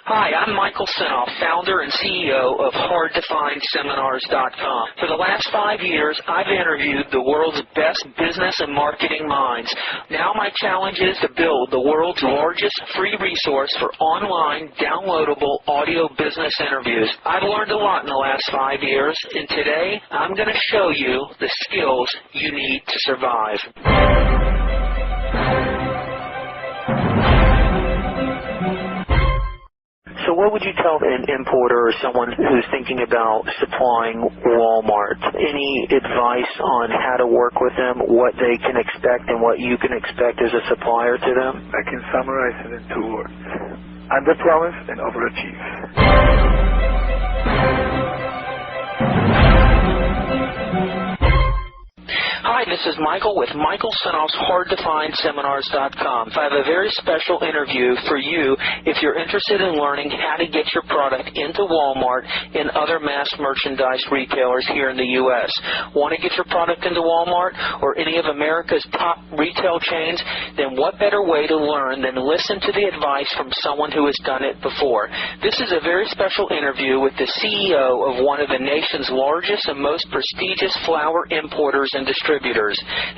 Hi, I'm Michael Senoff, founder and CEO of HardToFindSeminars.com. For the last 5 years, I've interviewed the world's best business and marketing minds. Now my challenge is to build the world's largest free resource for online, downloadable audio business interviews. I've learned a lot in the last 5 years, and today I'm going to show you the skills you need to survive. So what would you tell an importer or someone who's thinking about supplying Wal-Mart? Any advice on how to work with them, what they can expect and what you can expect as a supplier to them? I can summarize it in 2 words. Underpromise and overachieve. Hi, this is Michael with Michael Senoff's HardToFindSeminars.com. I have a very special interview for you if you're interested in learning how to get your product into Walmart and other mass merchandise retailers here in the U.S. Want to get your product into Walmart or any of America's top retail chains? Then what better way to learn than listen to the advice from someone who has done it before? This is a very special interview with the CEO of one of the nation's largest and most prestigious flower importers and distributors.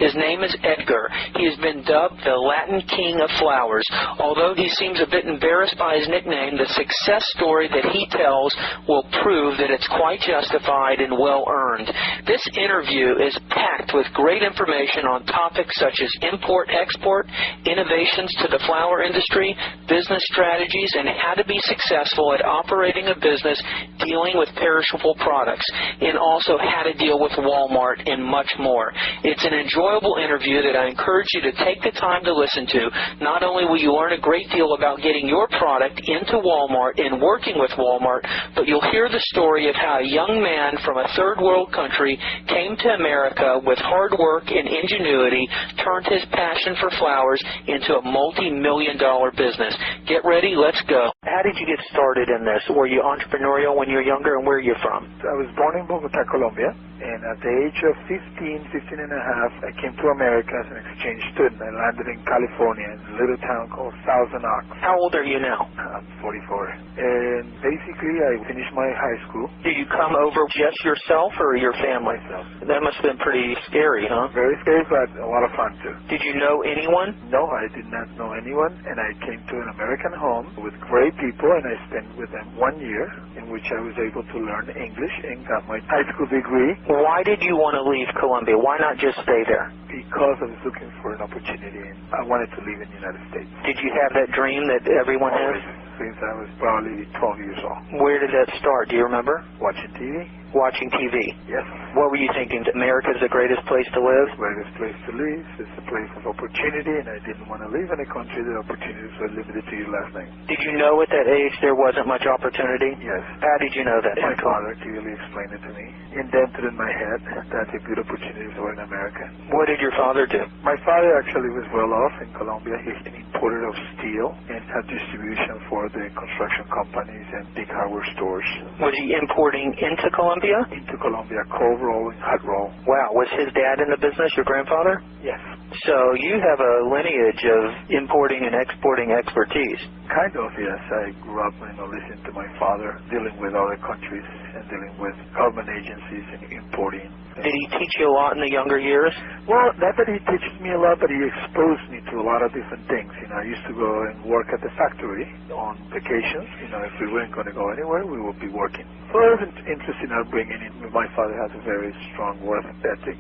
His name is Edgar. He has been dubbed the Latin King of Flowers. Although he seems a bit embarrassed by his nickname, the success story that he tells will prove that it's quite justified and well-earned. This interview is packed with great information on topics such as import-export, innovations to the flower industry, business strategies, and how to be successful at operating a business dealing with perishable products, and also how to deal with Walmart and much more. It's an enjoyable interview that I encourage you to take the time to listen to. Not only will you learn a great deal about getting your product into Walmart and working with Walmart, but you'll hear the story of how a young man from a third world country came to America with hard work and ingenuity, turned his passion for flowers into a multi-million-dollar business. Get ready, let's go. How did you get started in this? Were you entrepreneurial when you were younger, and where are you from? I was born in Bogota, Colombia, and at the age of 15 and a half, I came to America as an exchange student. I landed in California in a little town called Thousand Oaks. How old are you now? I'm 44. And basically, I finished my high school. Did you come over just yourself or your family? Myself. That must have been pretty scary, huh? Very scary, but a lot of fun, too. Did you know anyone? No, I did not know anyone, and I came to an American home with great people, and I spent with them 1 year in which I was able to learn English and got my high school degree. Why did you want to leave Colombia? Why not just stay there? Because I was looking for an opportunity, and I wanted to live in the United States. Did you have that dream that everyone Always, has? since I was probably 12 years old. Where did that start? Do you remember? Watching TV. Watching TV. Yes. What were you thinking? America's the greatest place to live? Greatest place to live. It's a place of opportunity, and I didn't want to live in a country that opportunities were limited to your last name. Did you know at that age there wasn't much opportunity? Yes. How did you know that? My father clearly explained it to me. Indented in my head that a good opportunity were in America. What did your father do? My father actually was well off in Colombia. He's an importer of steel and had distribution for the construction companies and big hardware stores. Was he importing into Colombia? Into Colombia, cold roll and hot roll. Wow. Was his dad in the business, your grandfather? Yes. So you have a lineage of importing and exporting expertise. Kind of, yes. I grew up, listening to my father, dealing with other countries and dealing with government agencies and importing. Did he teach you a lot in the younger years? Well, not that he teaches me a lot, but he exposed me to a lot of different things. I used to go and work at the factory on vacations. If we weren't going to go anywhere, we would be working. So I was interested in bringing in. My father has a very strong work ethic.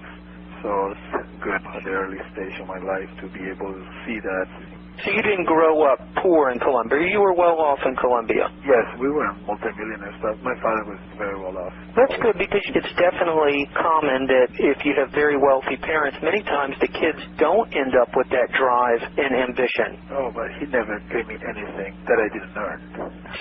So it's good at the early stage of my life to be able to see that. So you didn't grow up poor in Colombia. You were well off in Colombia. Yes, we were multimillionaires, but my father was very well off. That's good, because it's definitely common that if you have very wealthy parents, many times the kids don't end up with that drive and ambition. Oh, but he never gave me anything that I didn't earn.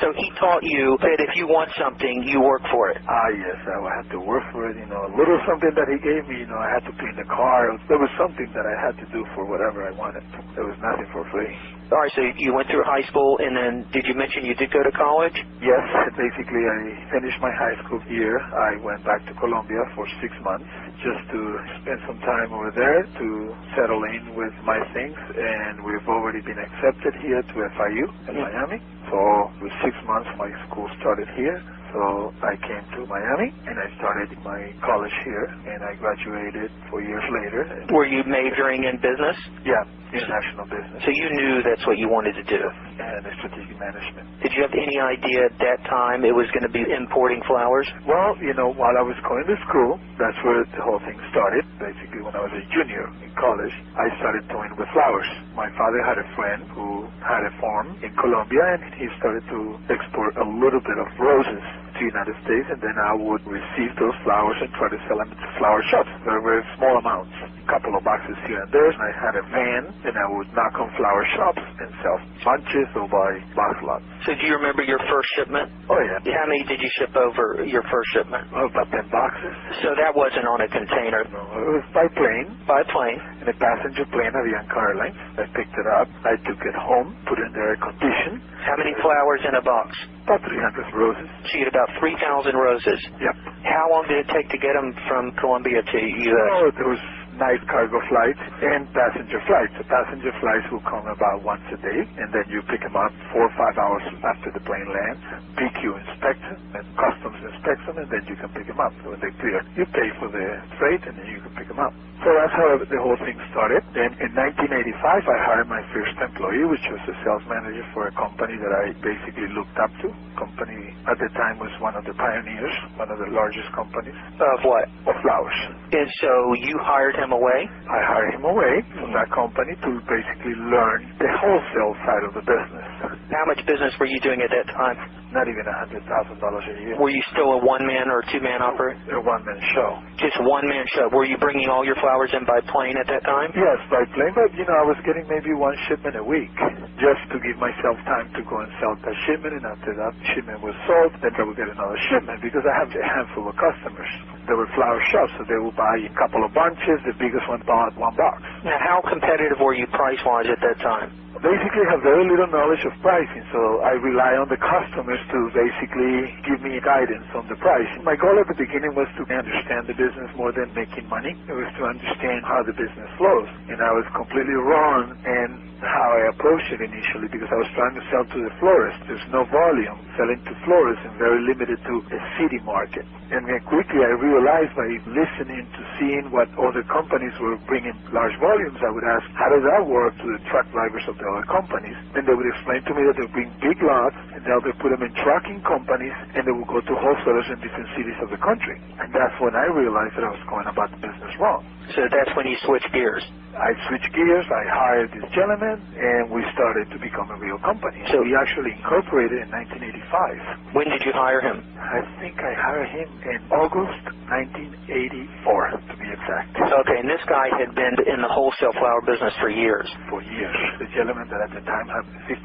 So he taught you that if you want something, you work for it. Ah, yes, I had to work for it. A little something that he gave me, I had to pay doing the car. There was something that I had to do for whatever I wanted. There was nothing for free. All right, so you went through high school, and then did you mention you did go to college? Yes, basically I finished my high school year. I went back to Colombia for 6 months just to spend some time over there to settle in with my things, and we've already been accepted here to FIU in Miami. So with 6 months my school started here. So I came to Miami, and I started my college here, and I graduated 4 years later. Were you majoring in business? Yeah, international business. So you knew that's what you wanted to do? And strategic management. Did you have any idea at that time it was going to be importing flowers? Well, while I was going to school, that's where the whole thing started. Basically, when I was a junior in college, I started toying with flowers. My father had a friend who had a farm in Colombia, and he started to export a little bit of roses to the United States, and then I would receive those flowers and try to sell them to flower shops. Very, very small amounts, a couple of boxes here and there. And I had a van, and I would knock on flower shops and sell bunches or buy box lots. So do you remember your first shipment? Oh, yeah. How many did you ship over your first shipment? Oh, about 10 boxes. So that wasn't on a container? No, it was by plane. By plane. In a passenger plane of Avianca Airlines. I picked it up. I took it home, put it in the air condition. How many flowers in a box? About 300 roses. So you had about 3,000 roses? Yep. How long did it take to get them from Colombia to U.S.? Oh, there was night cargo flights and passenger flights. The passenger flights will come about once a day, and then you pick them up 4 or 5 hours after the plane lands. PQ inspects them, and customs inspects them, and then you can pick them up when they clear. You pay for the freight, and then you can pick them up. So that's how the whole thing started. Then in 1985, I hired my first employee, which was a sales manager for a company that I basically looked up to. Company at the time was one of the pioneers, one of the largest companies. Of what? Of flowers. And so you hired him away? I hired him away from that company to basically learn the wholesale side of the business. How much business were you doing at that time? Not even $100,000 a year. Were you still a one-man or two-man operation? A one-man show. Just one-man show. Were you bringing all your flowers in by plane at that time? Yes, by plane, but I was getting maybe one shipment a week, just to give myself time to go and sell that shipment, and after that shipment was sold, then I would get another shipment, because I have a handful of customers. There were flower shops, so they would buy a couple of bunches. The biggest one bought 1 box. Now, how competitive were you price-wise at that time? Basically, I have very little knowledge of pricing, so I rely on the customers to basically give me guidance on the price. My goal at the beginning was to understand the business more than making money. It was to understand how the business flows, and I was completely wrong in how I approached it initially, because I was trying to sell to the florists. There's no volume selling to florists and very limited to a city market. And then quickly I realized, by listening to seeing what other companies were bringing large volumes, I would ask, how does that work to the truck drivers of the other companies? And they would explain to me that they bring big lots, and they'll put them in trucking companies, and they will go to wholesalers in different cities of the country. And that's when I realized that I was going about the business wrong. So that's when you switched gears? I switched gears, I hired this gentleman, and we started to become a real company. So we actually incorporated in 1985. When did you hire him? I think I hired him in August 1984, to be exact. Okay, and this guy had been in the wholesale flower business for years? For years. The gentleman that at the time had 52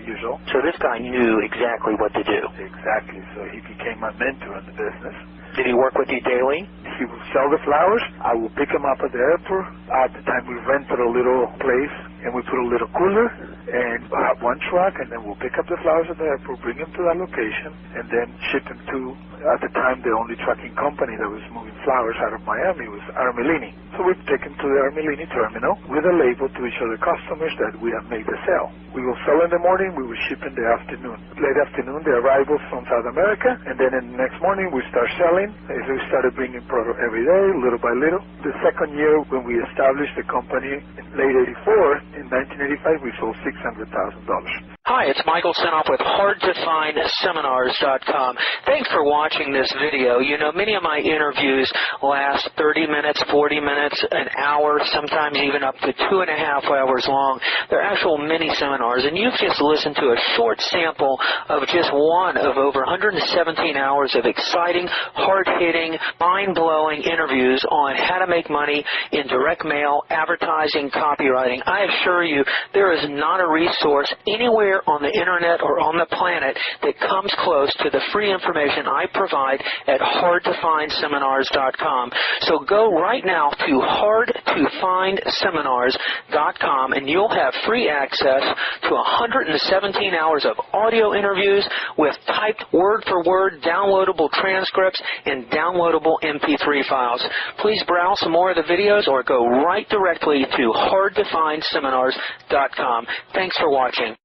years old. So this guy knew exactly what to do? Exactly. So he became my mentor in the business. Did he work with you daily? He would sell the flowers. I would pick him up at the airport. At the time, we rented a little place, and we put a little cooler, and have one truck, and then we'll pick up the flowers at the airport, bring them to that location, and then ship them to, at the time, the only trucking company that was moving flowers out of Miami was Armelini. So we'd take them to the Armelini terminal with a label to each of the customers that we have made the sale. We will sell in the morning, we will ship in the afternoon. Late afternoon, the arrival from South America, and then in the next morning, we start selling. As we started bringing product every day, little by little. The second year, when we established the company in late 84, in 1985, we sold $600,000. Hi, it's Michael Senoff with HardToFindSeminars.com. Thanks for watching this video. Many of my interviews last 30 minutes, 40 minutes, an hour, sometimes even up to 2.5 hours long. They're actual mini seminars, and you've just listened to a short sample of just one of over 117 hours of exciting, hard-hitting, mind-blowing interviews on how to make money in direct mail, advertising, copywriting. I assure you, there is not a resource anywhere anywhere on the internet or on the planet that comes close to the free information I provide at hardtofindseminars.com. So go right now to hardtofindseminars.com and you'll have free access to 117 hours of audio interviews with typed word-for-word downloadable transcripts and downloadable MP3 files. Please browse some more of the videos or go right directly to hardtofindseminars.com. Thanks for watching.